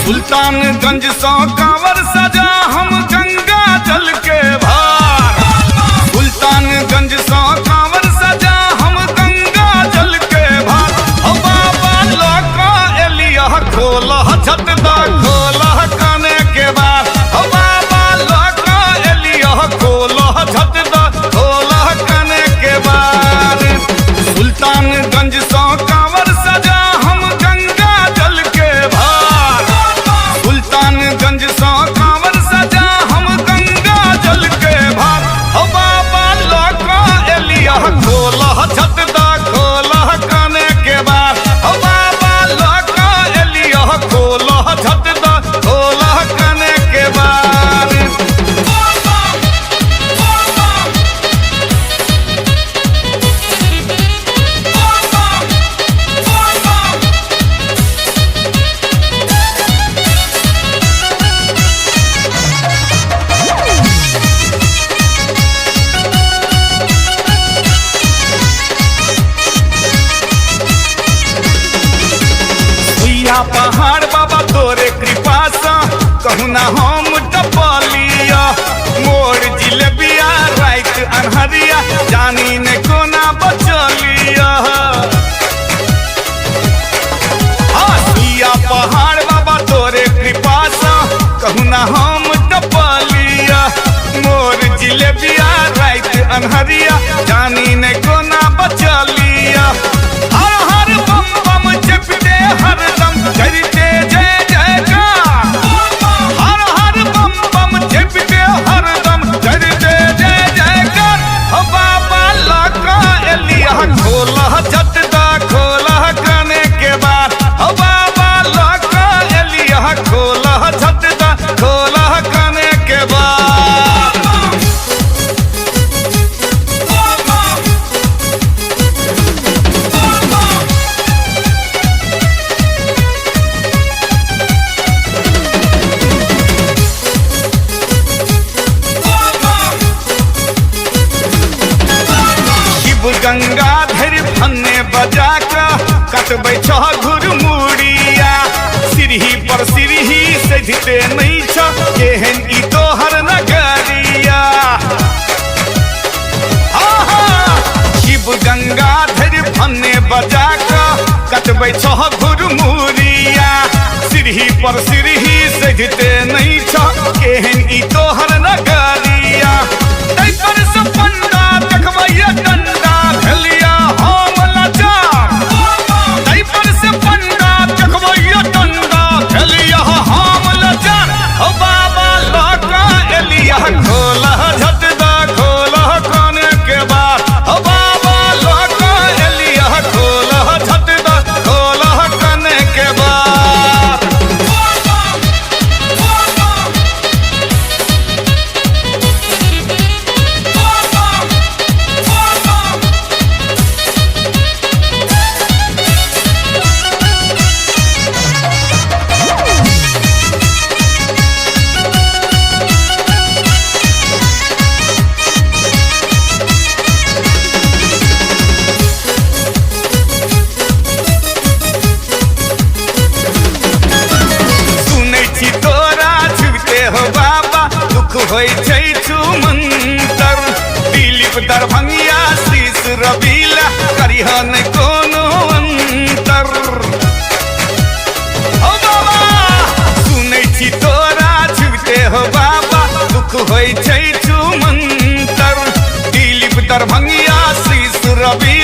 सुल्तानगंज सौ कांवर सजा हम गंगा जल के भार। सुल्तानगंज सौ कांवर सजा हम गंगा जल के भार। हो बाबा लौका एलिया खोला झटदा खोला काने के बाद। हो बाबा लौका एलिया खोला झटदा खोला काने के बाद। सुल्तानगंज सौ कांवर सजा हम गंगा जल के भार। सुल्तानगंज सौ कांवर सजा हम गंगा जल के भार। हो बाबा लौका एलिया खोला झटदा खोला काने के बाद। हो बाबा लौका एलिया खोला झटदा खोला काने के बाद। पहाड़ बाबा तोरे कृपा सा कहूँ ना हम टपलिया। मोर जिलेबिया रात अनहरिया जानी ने कोना बचलिया। पहाड़ बाबा तोरे कृपा सा कहूँ ना हम टपलिया। मोर जिलेबिया रात अनहरिया जानी ने कोना बचलिया। हर हर बम बम जपते हरदम करते जय जयकार। हर हर बम बम जपते हरदम करते जय जयकार। हो बाबा लौका एलिया खोला झटदा खोला काने के बाद। हो बाबा लौका एलिया खोला झटदा खोला काने के बाद। गंगाधर फन्ने बजा का कटबै छ घुरमुड़िया। सिरही पर सिरही सजते नहीं छ केहन ई तोहर नगरिया। शिव गंगाधर फन्ने बजा का कटबै छ घुरमुड़िया। सिरही पर सिरही सजते नहीं छ केहन ई तोहर नगरिया। तै पर से पंडा देखबै डंडा भेलिया हम लाचार। तै पर से पंडा देखबै डंडा भेलिया हम लाचार। हो बाबा लौका एलिया खोला झटदा खोला काने के बाद। हो बाबा लौका एलिया खोला झटदा खोला काने के बाद। हो बाबा दुख होई छै छुमंतर। दिलीप दरभंगिया शीश रबीला करिहन कोनो अंतर। हो बाबा सुनै छी तोरा छुबते हो बाबा दुख होई छै छुमंतर। दिलीप दरभंगिया शीश रबीला